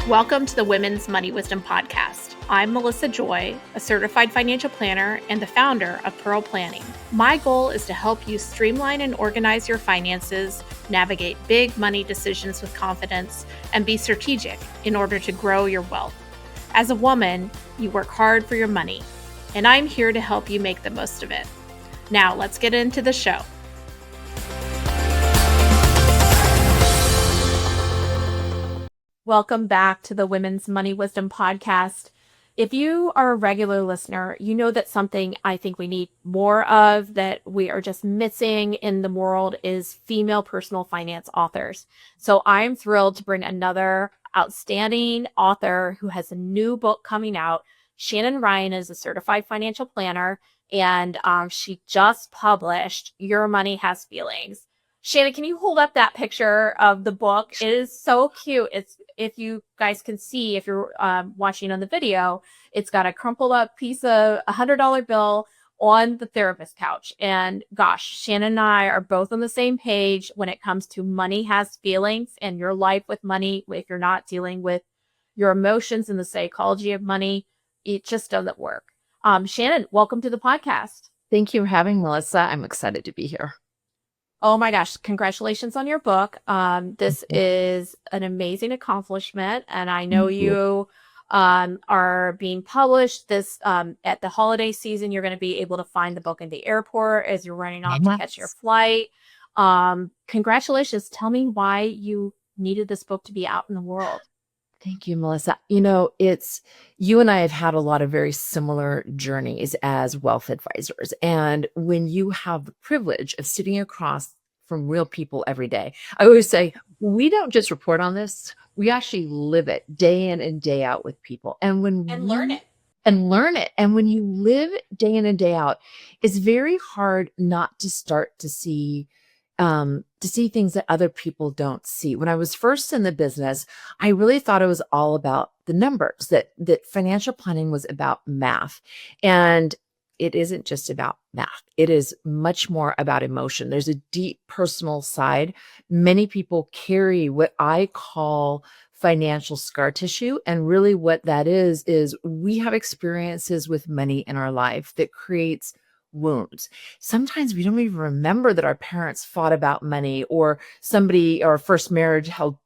Welcome to the Women's Money Wisdom Podcast. I'm Melissa Joy, a certified financial planner and the founder of Pearl Planning. My goal is to help you streamline and organize your finances, navigate big money decisions with confidence, and be strategic in order to grow your wealth. As a woman, you work hard for your money, and I'm here to help you make the most of it. Now, let's get into the show. Welcome back to the Women's Money Wisdom Podcast. If you are a regular listener, you know that something I think we need more of, that we are just missing in the world, is female personal finance authors. So I'm thrilled to bring another outstanding author who has a new book coming out. Shannon Ryan is a certified financial planner, and she just published Your Money Has Feelings. Shannon, can you hold up that picture of the book? It is so cute. If you guys can see, if you're watching on the video, it's got a crumpled up piece of $100 bill on the therapist couch. And gosh, Shannon and I are both on the same page when it comes to money has feelings, and your life with money. If you're not dealing with your emotions and the psychology of money, it just doesn't work. Shannon, welcome to the podcast. Thank you for having me, Melissa. I'm excited to be here. Oh my gosh, congratulations on your book. This is an amazing accomplishment, and I know you are being published this at the holiday season. You're going to be able to find the book in the airport as you're running off to catch your flight. Congratulations. Tell me why you needed this book to be out in the world. Thank you, Melissa. You know, you and I have had a lot of very similar journeys as wealth advisors. And when you have the privilege of sitting across from real people every day, I always say, we don't just report on this, we actually live it day in and day out with people. And learn it. And when you live day in and day out, it's very hard not to start to see things that other people don't see. When I was first in the business, I really thought it was all about the numbers, that financial planning was about math. And it isn't just about math. It is much more about emotion. There's a deep personal side. Many people carry what I call financial scar tissue. And really what that is we have experiences with money in our life that creates wounds. Sometimes we don't even remember that our parents fought about money, or our first marriage held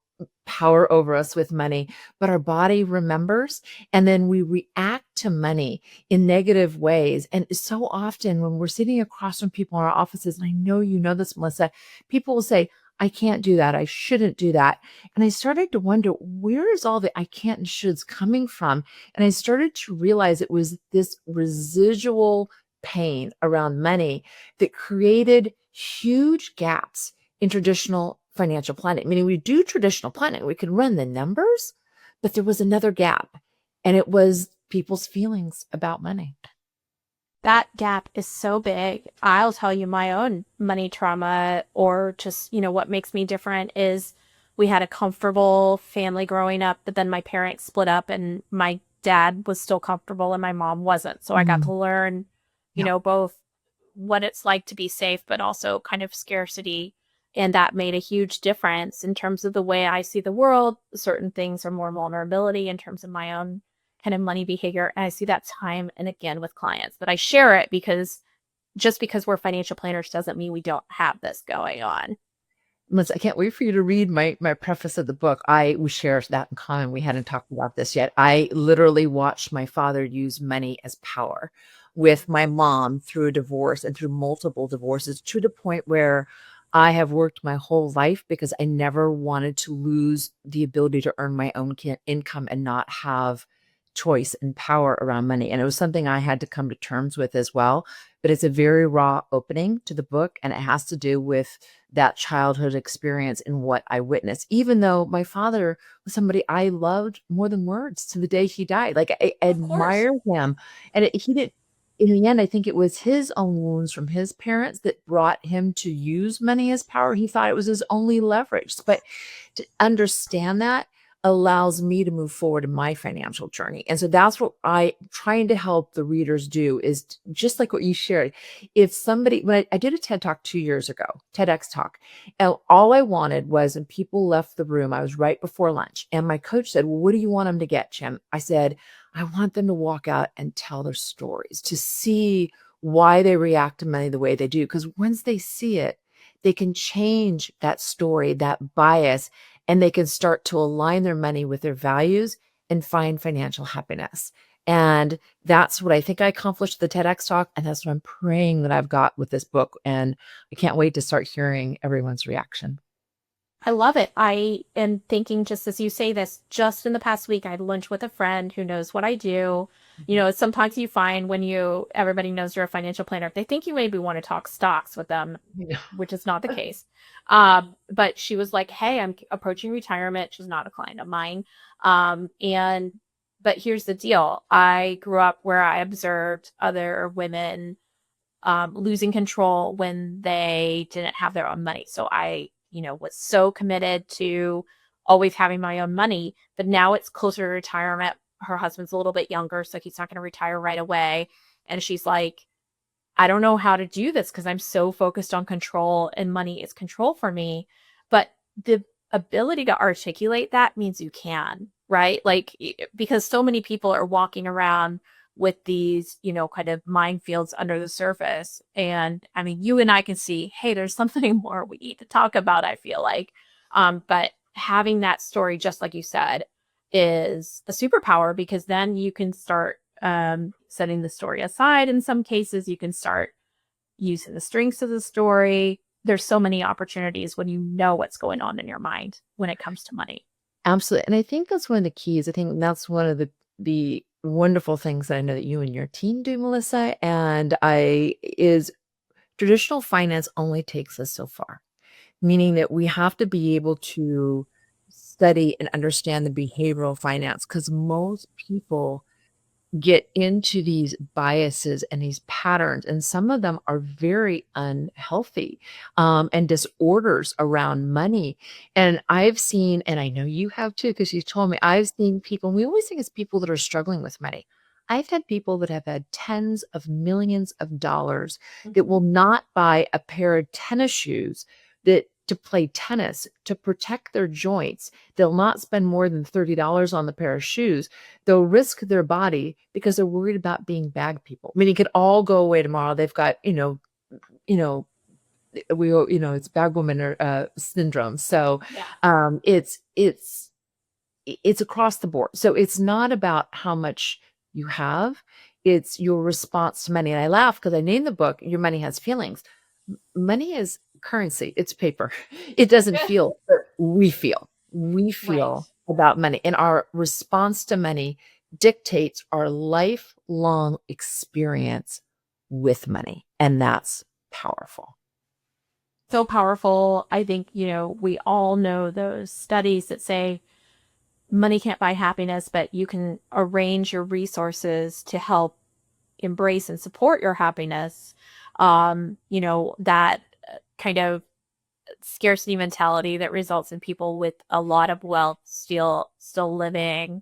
power over us with money, but our body remembers, and then we react to money in negative ways. And so often when we're sitting across from people in our offices, and I know you know this, Melissa, people will say, I can't do that, I shouldn't do that. And I started to wonder, where is all the I can't and shoulds coming from? And I started to realize it was this residual pain around money that created huge gaps in traditional financial planning. Meaning, we do traditional planning, we can run the numbers, but there was another gap, and it was people's feelings about money. That gap is so big. I'll tell you my own money trauma, or just, what makes me different is we had a comfortable family growing up, but then my parents split up and my dad was still comfortable and my mom wasn't. So I got to learn both what it's like to be safe, but also kind of scarcity. And that made a huge difference in terms of the way I see the world. Certain things are more vulnerability in terms of my own kind of money behavior. And I see that time and again with clients. But I share it because just because we're financial planners doesn't mean we don't have this going on. Melissa, I can't wait for you to read my preface of the book. We share that in common. We hadn't talked about this yet. I literally watched my father use money as power with my mom through a divorce and through multiple divorces, to the point where I have worked my whole life because I never wanted to lose the ability to earn my own income and not have choice and power around money. And it was something I had to come to terms with as well. But it's a very raw opening to the book, and it has to do with that childhood experience and what I witnessed, even though my father was somebody I loved more than words to the day he died. Like, I admire him. And he did. In the end, I think it was his own wounds from his parents that brought him to use money as power. He thought it was his only leverage. But to understand that, allows me to move forward in my financial journey. And so that's what I trying to help the readers do is just like what you shared. If somebody, when I did a TED talk 2 years ago, TEDx talk, and all I wanted was when people left the room, I was right before lunch, and my coach said, well, what do you want them to get, Jim? I said, I want them to walk out and tell their stories, to see why they react to money the way they do. Because once they see it, they can change that story, that bias, and they can start to align their money with their values and find financial happiness. And that's what I think I accomplished with the TEDx talk. And that's what I'm praying that I've got with this book. And I can't wait to start hearing everyone's reaction. I love it. I am thinking, just as you say this, just in the past week, I had lunch with a friend who knows what I do. You know, sometimes you find when everybody knows you're a financial planner, they think you maybe want to talk stocks with them, Yeah. which is not the case. But she was like, hey, I'm approaching retirement. She's not a client of mine. And, but here's the deal. I grew up where I observed other women losing control when they didn't have their own money. So I, was so committed to always having my own money, but now it's closer to retirement. Her husband's a little bit younger, so he's not going to retire right away. And she's like, I don't know how to do this because I'm so focused on control and money is control for me. But the ability to articulate that means you can, right? Like, because so many people are walking around with these, kind of minefields under the surface. And I mean, you and I can see, hey, there's something more we need to talk about, I feel like. But having that story, just like you said, is a superpower because then you can start setting the story aside. In some cases, you can start using the strengths of the story. There's so many opportunities when you know what's going on in your mind when it comes to money. Absolutely. And I think that's one of the keys. I think that's one of the wonderful things that I know that you and your team do, Melissa, and I is traditional finance only takes us so far, meaning that we have to be able to study and understand the behavioral finance because most people get into these biases and these patterns, and some of them are very unhealthy, and disorders around money. And I've seen, and I know you have too, because you told me, I've seen people, we always think it's people that are struggling with money. I've had people that have had tens of millions of dollars that will not buy a pair of tennis shoes that to play tennis to protect their joints. They'll not spend more than $30 on the pair of shoes. They'll risk their body because they're worried about being bag people. I mean, it could all go away tomorrow. They've got, you know, it's bag woman or syndrome. So Yeah. It's across the board. So it's not about how much you have, it's your response to money. And I laugh because I named the book Your Money Has Feelings. Money is currency, it's paper. It doesn't feel, but we feel. We Right. feel about money, and our response to money dictates our lifelong experience with money, and that's powerful. So powerful. I think, we all know those studies that say money can't buy happiness, but you can arrange your resources to help embrace and support your happiness. That kind of scarcity mentality that results in people with a lot of wealth still living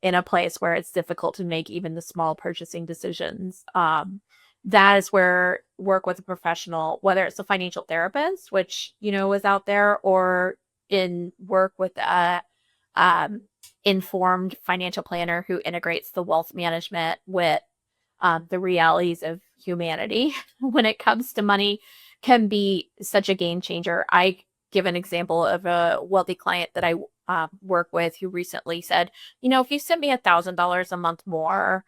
in a place where it's difficult to make even the small purchasing decisions. That is where work with a professional, whether it's a financial therapist, which is out there, or in work with a um, informed financial planner who integrates the wealth management with the realities of humanity when it comes to money, can be such a game changer. I give an example of a wealthy client that I work with who recently said, if you send me $1,000 a month more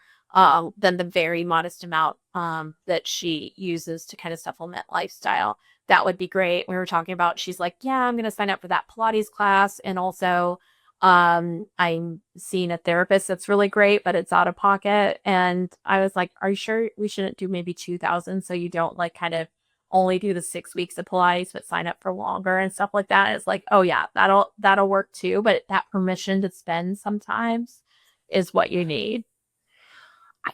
than the very modest amount that she uses to kind of supplement lifestyle, that would be great. We were talking about, she's like, yeah, I'm going to sign up for that Pilates class. And also, I'm seeing a therapist that's really great, but it's out of pocket. And I was like, are you sure we shouldn't do maybe 2,000 so you don't like kind of only do the 6 weeks of Pilates, but sign up for longer and stuff like that? It's like, oh yeah, that'll work too. But that permission to spend sometimes is what you need.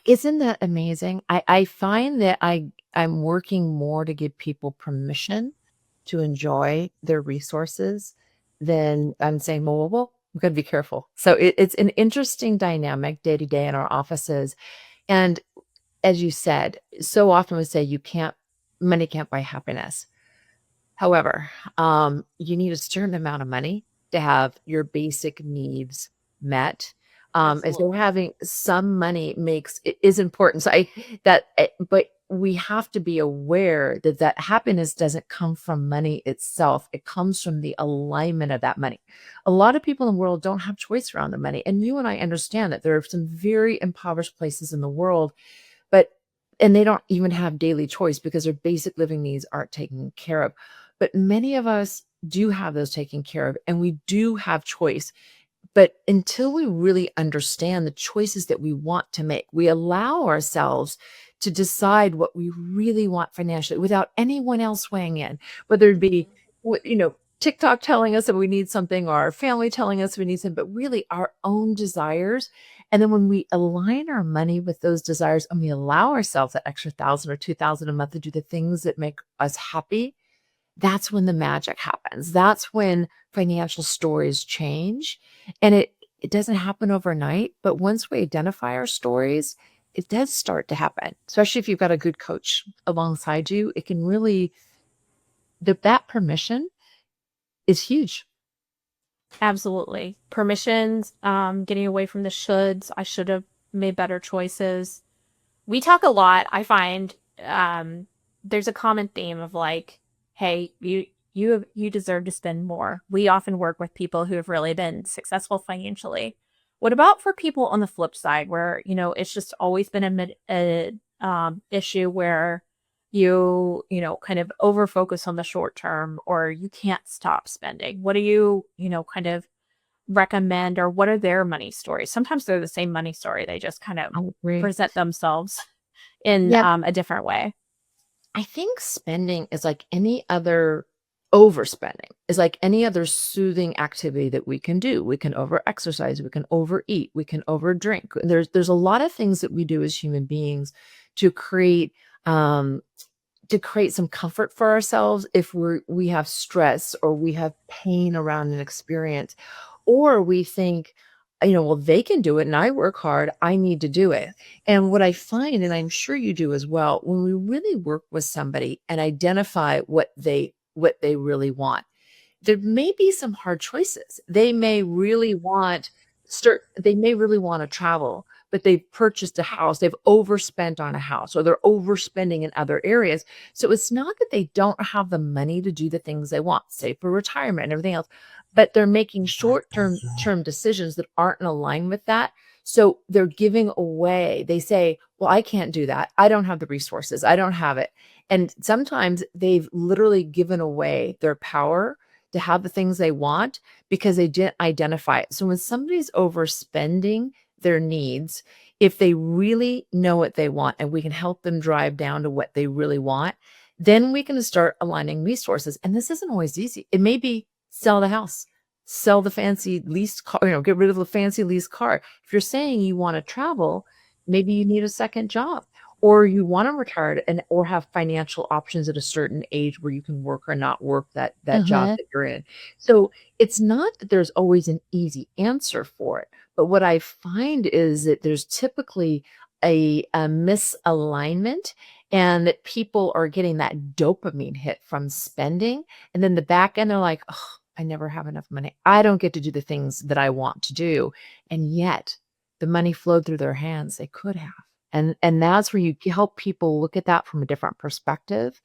Isn't that amazing? I find that I'm working more to give people permission to enjoy their resources than I'm saying, well, We've got to be careful. So it's an interesting dynamic day to day in our offices. And as you said, so often we say money can't buy happiness. However, you need a certain amount of money to have your basic needs met. And so Absolutely. having some money is important. So but we have to be aware that that happiness doesn't come from money itself. It comes from the alignment of that money. A lot of people in the world don't have choice around the money. And you and I understand that there are some very impoverished places in the world, but and they don't even have daily choice because their basic living needs aren't taken care of. But many of us do have those taken care of, and we do have choice. But until we really understand the choices that we want to make, we allow ourselves to decide what we really want financially without anyone else weighing in, whether it be, TikTok telling us that we need something or our family telling us we need something, but really our own desires. And then when we align our money with those desires and we allow ourselves that extra 1,000 or 2,000 a month to do the things that make us happy, that's when the magic happens. That's when financial stories change. And it doesn't happen overnight, but once we identify our stories, it does start to happen. Especially if you've got a good coach alongside you, it can really that permission is huge. Absolutely. Permissions, getting away from the shoulds. I should have made better choices. We talk a lot. I find there's a common theme of like, hey, you deserve to spend more. We often work with people who have really been successful financially. What about for people on the flip side where, it's just always been a issue where kind of over focus on the short term or you can't stop spending? What do kind of recommend, or what are their money stories? Sometimes they're the same money story. They just kind of I agree. present themselves in Yeah, a different way. I think spending is like any other overspending is like any other soothing activity that we can do. We can over exercise, we can overeat, we can over drink. There's a lot of things that we do as human beings to create um to create some comfort for ourselves if we have stress or we have pain around an experience, or we think, well, they can do it and I work hard, I need to do it. And what I find, and I'm sure you do as well, when we really work with somebody and identify what they really want, there may be some hard choices. They may really want to travel, but they've purchased a house, they've overspent on a house, or they're overspending in other areas. So it's not that they don't have the money to do the things they want, say for retirement and everything else, but they're making short term decisions that aren't in line with that. So they're giving away. They say, well, I can't do that. I don't have the resources. I don't have it. And sometimes they've literally given away their power to have the things they want because they didn't identify it. So when somebody's overspending their needs, if they really know what they want and we can help them drive down to what they really want, then we can start aligning resources. And this isn't always easy. It may be sell the house, sell the fancy leased car, get rid of the fancy leased car. If you're saying you want to travel, maybe you need a second job, or you want to retire and or have financial options at a certain age where you can work or not work that job Hmm. that you're in. So it's not that there's always an easy answer for it, but what I find is that there's typically a misalignment, and that people are getting that dopamine hit from spending, and then the back end they're like, oh, I never have enough money, I don't get to do the things that I want to do. And yet the money flowed through their hands, they could have. And that's where you help people look at that from a different perspective.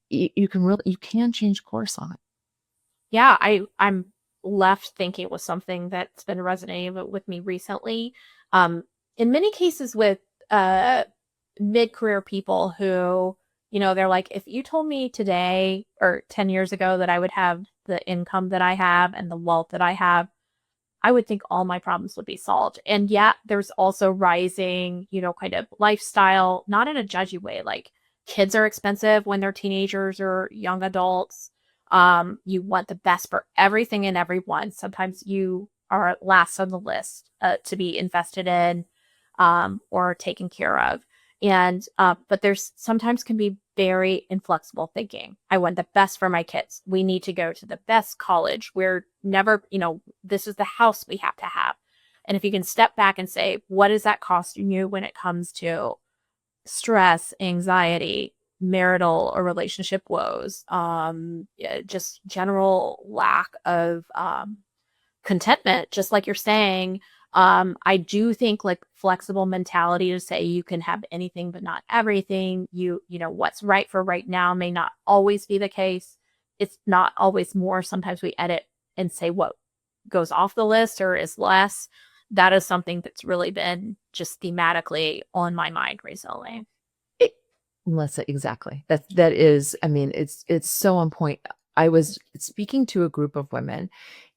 You can change course on it. Yeah, I'm left thinking with something that's been resonating with me recently. Um, in many cases with uh mid-career people who, they're like, if you told me today or 10 years ago that I would have the income that I have and the wealth that I have, I would think all my problems would be solved. And yet there's also rising, kind of lifestyle, not in a judgy way. Like kids are expensive when they're teenagers or young adults. You want the best for everything and everyone. Sometimes you are last on the list to be invested in or taken care of. And but there's sometimes can be very inflexible thinking. I want the best for my kids. We need to go to the best college. We're never, this is the house we have to have. And if you can step back and say, what is that costing you when it comes to stress, anxiety, marital or relationship woes, just general lack of contentment, just like you're saying. I do think like flexible mentality to say you can have anything but not everything. What's right for right now may not always be the case. It's not always more. Sometimes we edit and say what goes off the list or is less. That is something that's really been just thematically on my mind recently. It, Melissa, exactly. That is, I mean, it's so on point. I was speaking to a group of women,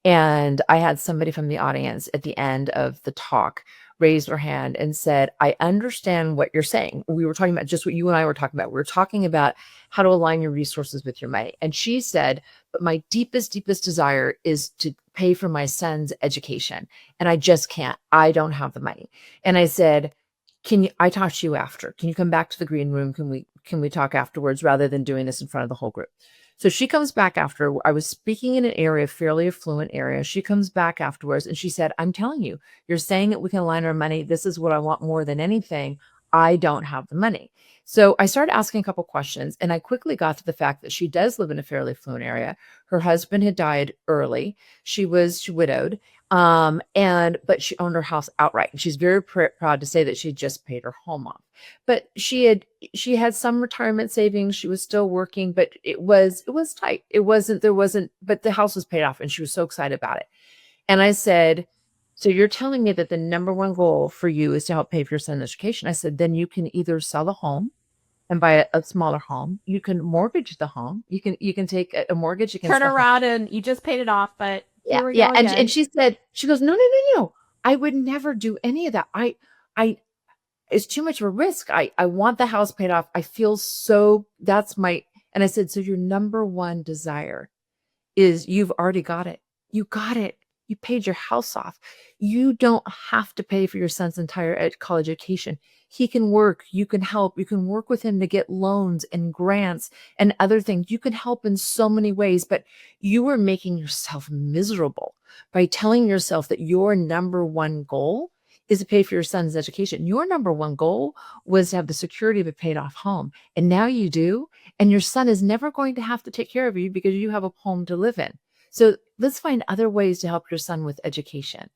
and I had somebody from the audience at the end of the talk raise their hand and said, I understand what you're saying. We were talking about just what you and I were talking about. We were talking about how to align your resources with your money. And she said, but my deepest desire is to pay for my son's education. And I just can't. I don't have the money. And I said, I talk to you after? Can you come back to the green room? Can we talk afterwards rather than doing this in front of the whole group? So she comes back after. I was speaking in an area, fairly affluent area. She comes back afterwards and she said, I'm telling you, you're saying that we can align our money. This is what I want more than anything. I don't have the money. So I started asking a couple questions, and I quickly got to the fact that she does live in a fairly affluent area. Her husband had died early. She was widowed. But she owned her house outright. And she's very proud to say that she just paid her home off. But she had some retirement savings. She was still working, but it was tight. But the house was paid off and she was so excited about it. And I said, so you're telling me that the number one goal for you is to help pay for your son's education? I said, then you can either sell a home and buy a smaller home. You can mortgage the home. You can take a mortgage against Turn the home. around and you just paid it off, but here we Yeah. go again. And she said, she goes, no. I would never do any of that. I it's too much of a risk. I want the house paid off. I feel so and I said, so your number one desire is you've already got it. You got it. You paid your house off. You don't have to pay for your son's entire college education. He can work. You can help. You can work with him to get loans and grants and other things. You can help in so many ways, but you are making yourself miserable by telling yourself that your number one goal is to pay for your son's education. Your number one goal was to have the security of a paid off home. And now you do. And your son is never going to have to take care of you because you have a home to live in. So let's find other ways to help your son with education.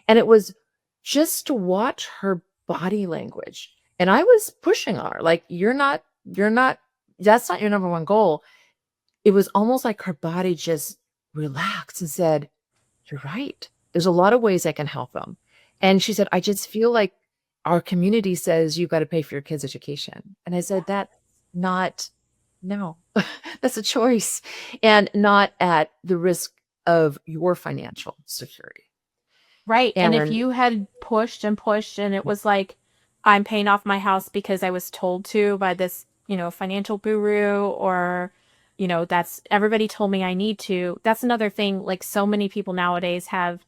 And it was just to watch her body language. And I was pushing on her, like, that's not your number one goal. It was almost like her body just relaxed and said, you're right. There's a lot of ways I can help them. And she said, I just feel like our community says you've got to pay for your kids' education. And I said, no, that's a choice, and not at the risk of your financial security. Right. And if And you had pushed and pushed and it was like, I'm paying off my house because I was told to by this, financial guru, or, that's everybody told me I need to. That's another thing. Like, so many people nowadays have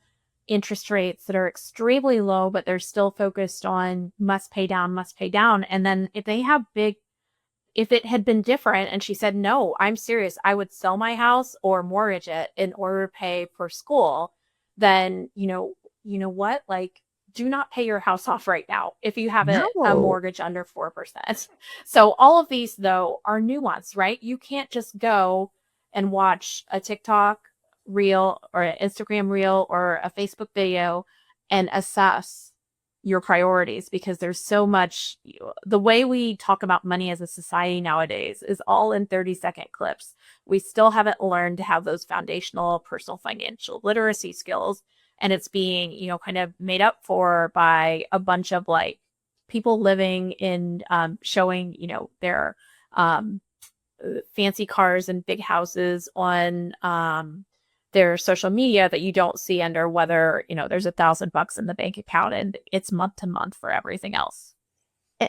interest rates that are extremely low, but they're still focused on must pay down, must pay down. And then if it had been different and she said, no, I'm serious, I would sell my house or mortgage it in order to pay for school, then, you know what? Like, do not pay your house off right now if you have a no, mortgage under 4%. So all of these, though, are nuanced, right? You can't just go and watch a TikTok reel or an Instagram reel or a Facebook video and assess your priorities, because there's so much. The way we talk about money as a society nowadays is all in 30-second clips. We still haven't learned to have those foundational personal financial literacy skills, and it's being kind of made up for by a bunch of like people living in showing their fancy cars and big houses on their social media that you don't see under whether there's $1,000 in the bank account and it's month to month for everything else.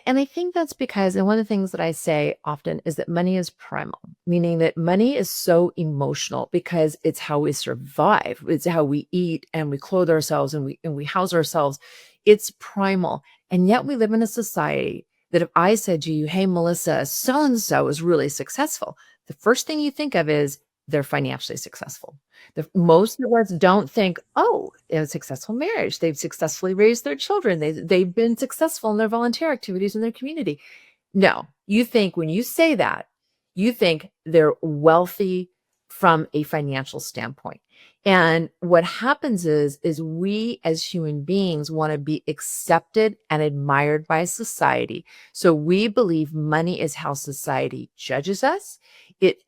And I think that's because, and one of the things that I say often is that money is primal, meaning that money is so emotional because it's how we survive. It's how we eat and we clothe ourselves and we house ourselves. It's primal. And yet we live in a society that if I said to you, hey, Melissa, so and so is really successful, the first thing you think of is they're financially successful. Most of us don't think, oh, they have a successful marriage. They've successfully raised their children. They've been successful in their volunteer activities in their community. No, you think when you say that, you think they're wealthy from a financial standpoint. And what happens is we as human beings want to be accepted and admired by society. So we believe money is how society judges us. It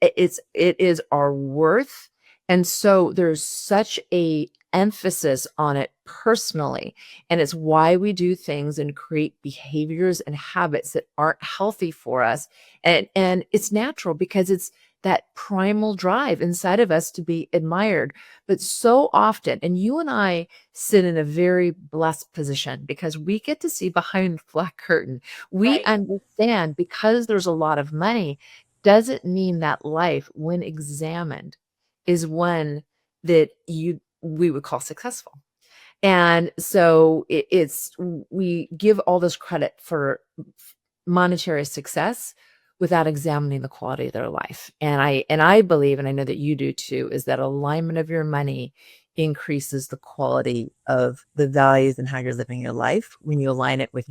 is our worth. And so there's such a emphasis on it personally. And it's why we do things and create behaviors and habits that aren't healthy for us. And it's natural because it's that primal drive inside of us to be admired. But so often, and you and I sit in a very blessed position because we get to see behind the black curtain. We Right. understand because there's a lot of money, doesn't mean that life, when examined, is one that we would call successful. And so we give all this credit for monetary success without examining the quality of their life. And I believe, and I know that you do too, is that alignment of your money increases the quality of the values and how you're living your life when you align it with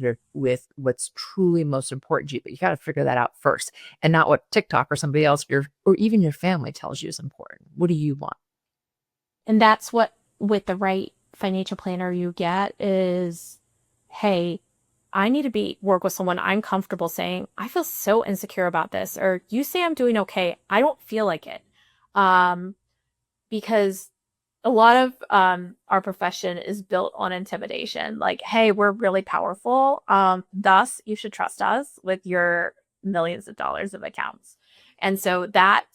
what's truly most important to you. But you got to figure that out first, and not what TikTok or somebody else, or even your family tells you is important. What do you want? And that's what, with the right financial planner, you get is, hey, I need to work with someone I'm comfortable saying, I feel so insecure about this, or you say I'm doing okay. I don't feel like it. Um, because a lot of our profession is built on intimidation. Like, hey, we're really powerful. Thus, you should trust us with your millions of dollars of accounts. And so that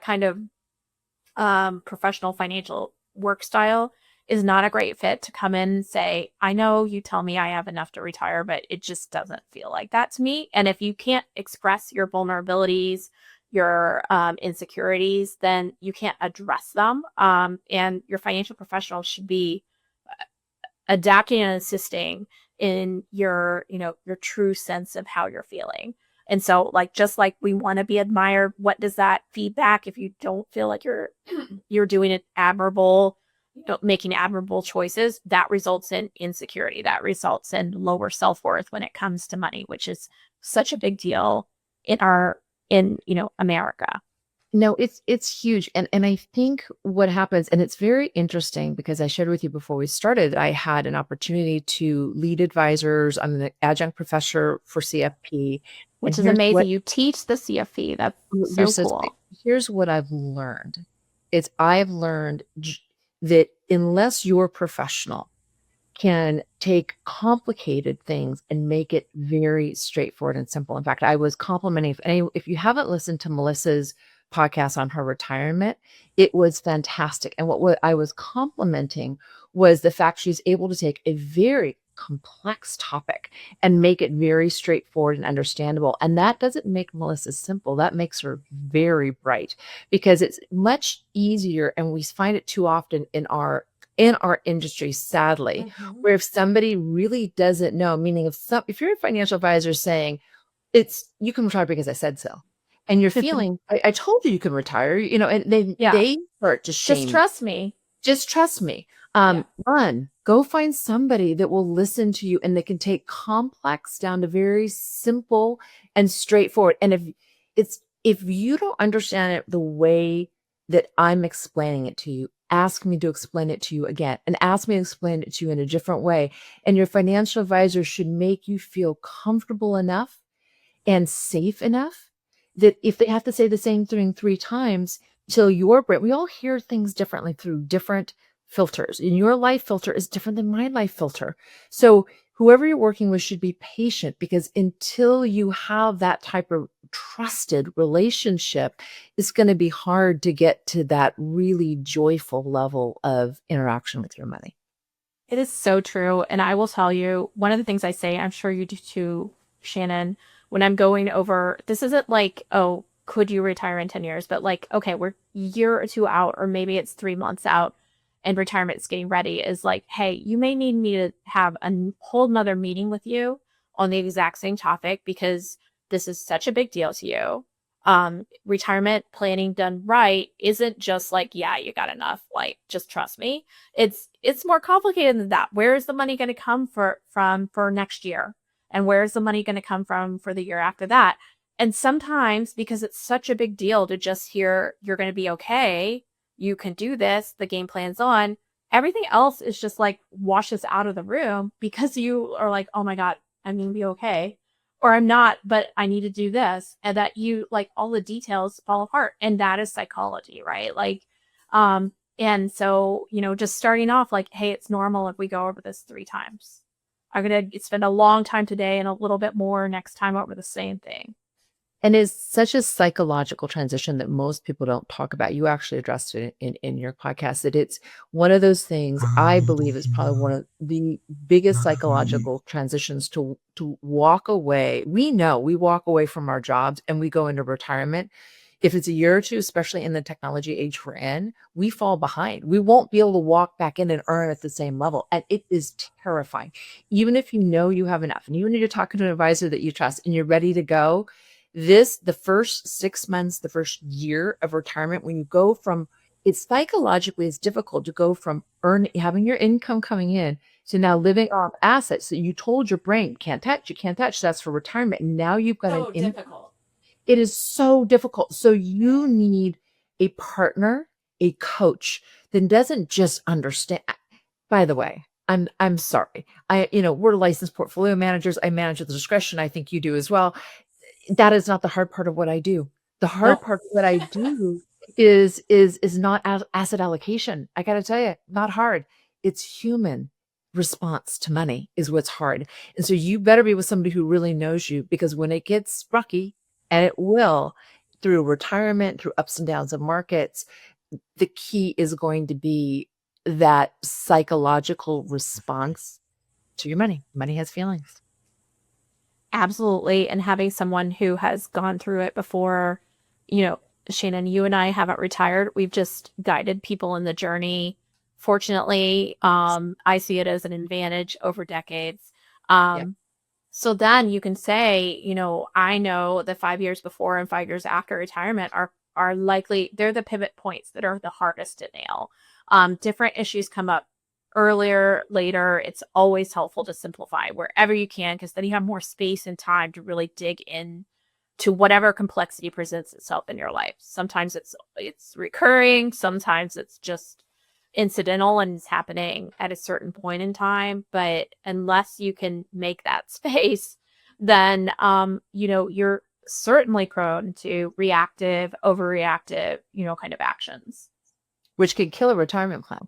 kind of professional financial work style is not a great fit to come in and say, I know you tell me I have enough to retire, but it just doesn't feel like that to me. And if you can't express your vulnerabilities, your insecurities, then you can't address them. And your financial professional should be adapting and assisting in your true sense of how you're feeling. And so, like, just like we want to be admired, what does that feedback if you don't feel like you're doing it admirable, making admirable choices, that results in insecurity, that results in lower self-worth when it comes to money, which is such a big deal in America. No, it's huge. And I think what happens, and it's very interesting because I shared with you before we started, I had an opportunity to lead advisors. I'm an adjunct professor for CFP. And Which is amazing. You teach the CFP. That's you're so so sweet. cool. Here's what I've learned. I've learned that unless you're professional, can take complicated things and make it very straightforward and simple. In fact, I was complimenting, if you haven't listened to Melissa's podcast on her retirement, it was fantastic. And what I was complimenting was the fact she's able to take a very complex topic and make it very straightforward and understandable. And that doesn't make Melissa simple. That makes her very bright because it's much easier. And we find it too often in our industry, sadly, Mm-hmm. where if somebody really doesn't know, meaning if you're a financial advisor saying you can retire because I said so, and you're feeling, I told you can retire, and Yeah. they start to Just shame you. trust me. Just trust me. Yeah. Go find somebody that will listen to you and that can take complex down to very simple and straightforward. And if you don't understand it the way that I'm explaining it to you, ask me to explain it to you again and ask me to explain it to you in a different way. And your financial advisor should make you feel comfortable enough and safe enough that if they have to say the same thing three times till your brain, we all hear things differently through different filters. And your life filter is different than my life filter. So whoever you're working with should be patient because until you have that type of trusted relationship, it's going to be hard to get to that really joyful level of interaction with your money. It is so true. And I will tell you, one of the things I say, I'm sure you do too, Shannon, when I'm going over, this isn't like, oh, could you retire in 10 years? But like, okay, we're a year or two out, or maybe it's 3 months out and retirement is getting ready, is like, hey, you may need me to have a whole nother meeting with you on the exact same topic because this is such a big deal to you. Retirement planning done right isn't just like, yeah, you got enough, like just trust me. It's more complicated than that. Where is the money going to come from for next year? And where is the money going to come from for the year after that? And sometimes because it's such a big deal to just hear you're going to be okay, you can do this, the game plan's on, everything else is just like washes out of the room because you are like, oh my God, I'm going to be okay. Or I'm not, but I need to do this. And that you like all the details fall apart. And that is psychology, right? Like, and so, just starting off like, hey, it's normal if we go over this 3 times. I'm going to spend a long time today and a little bit more next time over the same thing. And it's such a psychological transition that most people don't talk about. You actually addressed it in your podcast, that it's one of those things I believe is probably one of the biggest psychological transitions to walk away. We know we walk away from our jobs and we go into retirement. If it's a year or two, especially in the technology age we're in, we fall behind. We won't be able to walk back in and earn at the same level. And it is terrifying. Even if you know you have enough and even if you're talking to an advisor that you trust and you're ready to go, the first 6 months, the first year of retirement, when you go from, it's psychologically, it's difficult to go from having your income coming in to now living off assets that you told your brain can't touch, you can't touch. That's for retirement. And now you've got an income. Difficult. It is so difficult. So you need a partner, a coach that doesn't just understand. By the way, I'm sorry. We're licensed portfolio managers. I manage at the discretion. I think you do as well. That is not the hard part of what I do. The hard part of what I do is not asset allocation. I got to tell you, not hard. It's human response to money is what's hard. And so you better be with somebody who really knows you, because when it gets rocky, and it will, through retirement, through ups and downs of markets, the key is going to be that psychological response to your money. Money has feelings. Absolutely. And having someone who has gone through it before, Shannon, you and I haven't retired. We've just guided people in the journey. Fortunately, I see it as an advantage over decades. Yeah. So then you can say, I know the 5 years before and 5 years after retirement are likely, they're the pivot points that are the hardest to nail. Different issues come up earlier, later. It's always helpful to simplify wherever you can, because then you have more space and time to really dig in to whatever complexity presents itself in your life. Sometimes it's recurring, sometimes it's just incidental and it's happening at a certain point in time. But unless you can make that space, then you're certainly prone to reactive, overreactive, kind of actions. Which could kill a retirement plan.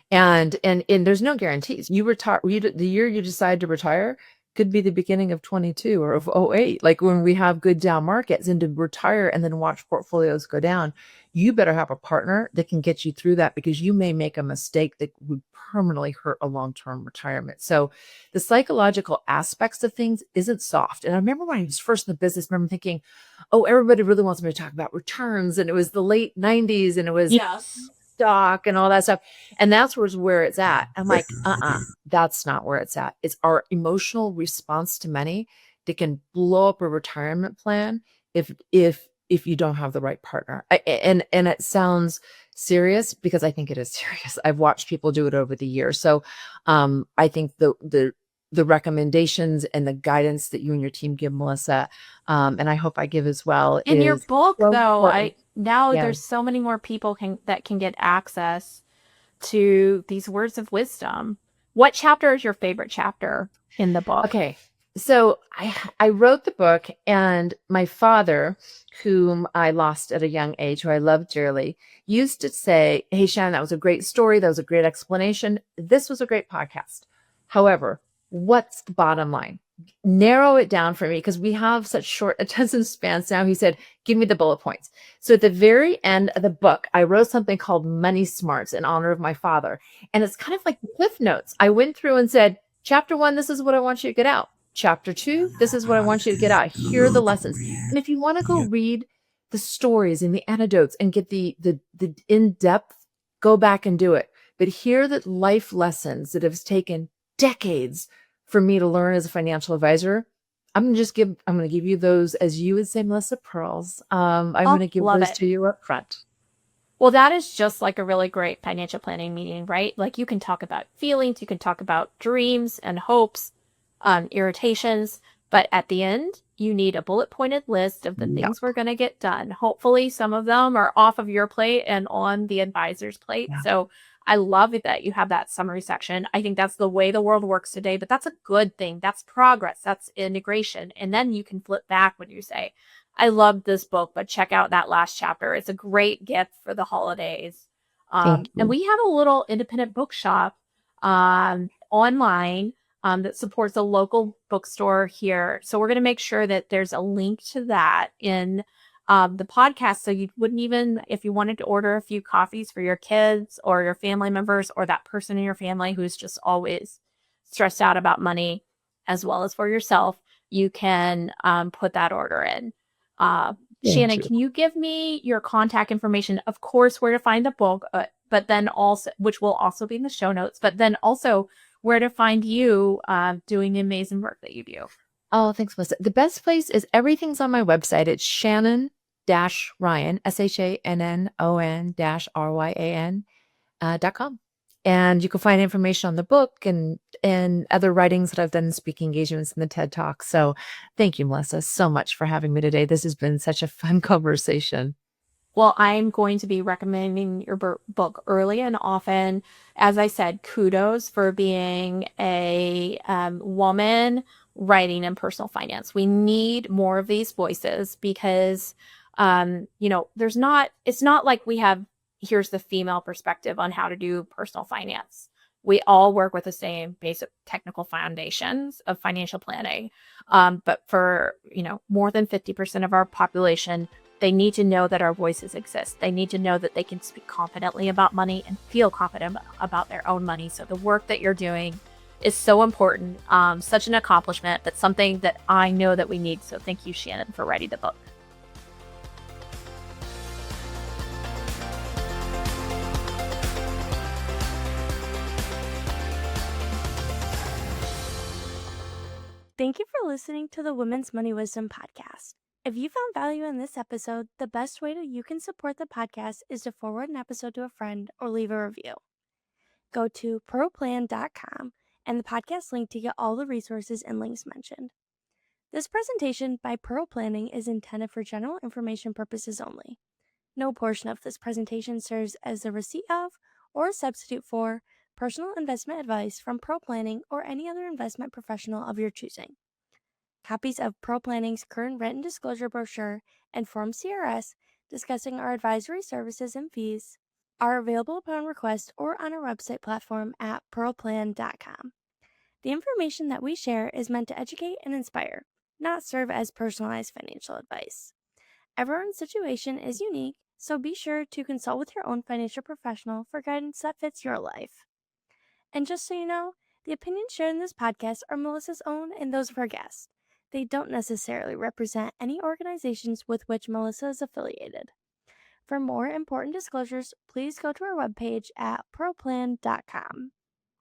And there's no guarantees. You retire, the year you decide to retire could be the beginning of 22 or of '08. Like when we have good down markets, and to retire and then watch portfolios go down, you better have a partner that can get you through that, because you may make a mistake that would permanently hurt a long-term retirement. So the psychological aspects of things isn't soft. And I remember when I was first in the business, I remember thinking, oh, everybody really wants me to talk about returns. And it was the late 90s and it was stock and all that stuff. And that's where it's at. I'm like, that's not where it's at. It's our emotional response to money that can blow up a retirement plan if you don't have the right partner. And it sounds serious, because I think it is serious. I've watched people do it over the years. So I think the recommendations and the guidance that you and your team give, Melissa, and I hope I give as well, in is your book, so though, important. there's so many more people that can get access to these words of wisdom. What chapter is your favorite chapter in the book? Okay. So I wrote the book, and my father, whom I lost at a young age, who I loved dearly, used to say, hey, Shannon, that was a great story. That was a great explanation. This was a great podcast. However, what's the bottom line? Narrow it down for me, because we have such short attention spans now. He said, give me the bullet points. So at the very end of the book, I wrote something called Money Smarts in honor of my father. And it's kind of like the Cliff Notes. I went through and said, chapter 1, this is what I want you to get out. Chapter 2, this is what I want you to get out. Here are the lessons. And if you want to go read the stories and the anecdotes and get the in-depth, go back and do it. But here are the life lessons that have taken decades for me to learn as a financial advisor, I'm going to give you those, as you would say, Melissa, pearls. I'm going Oh, to give love those it. to you up front. Well, that is just like a really great financial planning meeting, right? Like you can talk about feelings, you can talk about dreams and hopes, irritations, but at the end, you need a bullet pointed list of the Yep. things we're going to get done. Hopefully, some of them are off of your plate and on the advisor's plate. Yeah. So I love it that you have that summary section. I think that's the way the world works today, but that's a good thing. That's progress, that's integration. And then you can flip back when you say, I love this book, but check out that last chapter. It's a great gift for the holidays. Thank And you. we have a little independent bookshop online that supports a local bookstore here. So we're going to make sure that there's a link to that in the podcast. So you wouldn't even, if you wanted to order a few coffees for your kids or your family members or that person in your family who's just always stressed out about money, as well as for yourself, you can put that order in. Thank Shannon, you. can you give me your contact information? Of course, where to find the book, but then also, which will also be in the show notes, but then also where to find you doing the amazing work that you do. Oh, thanks, Melissa. The best place is everything's on my website. It's Shannon-Ryan, SHANNON-RYAN .com. And you can find information on the book and other writings that I've done in speaking engagements and the TED Talk. So thank you, Melissa, so much for having me today. This has been such a fun conversation. Well, I'm going to be recommending your book early and often. As I said, kudos for being a woman writing in personal finance. We need more of these voices because, it's not like we have, here's the female perspective on how to do personal finance. We all work with the same basic technical foundations of financial planning. But for, more than 50% of our population, they need to know that our voices exist. They need to know that they can speak confidently about money and feel confident about their own money. So the work that you're doing is so important, such an accomplishment, but something that I know that we need. So thank you, Shannon, for writing the book. Thank you for listening to the Women's Money Wisdom podcast. If you found value in this episode, the best way that you can support the podcast is to forward an episode to a friend or leave a review. Go to proplan.com and the podcast link to get all the resources and links mentioned. This presentation by Pearl Planning is intended for general information purposes only. No portion of this presentation serves as a receipt of or a substitute for personal investment advice from Pearl Planning or any other investment professional of your choosing. Copies of Pearl Planning's current written disclosure brochure and Form CRS discussing our advisory services and fees are available upon request or on our website platform at pearlplan.com. The information that we share is meant to educate and inspire, not serve as personalized financial advice. Everyone's situation is unique, so be sure to consult with your own financial professional for guidance that fits your life. And just so you know, the opinions shared in this podcast are Melissa's own and those of her guests. They don't necessarily represent any organizations with which Melissa is affiliated. For more important disclosures, please go to our webpage at pearlplan.com.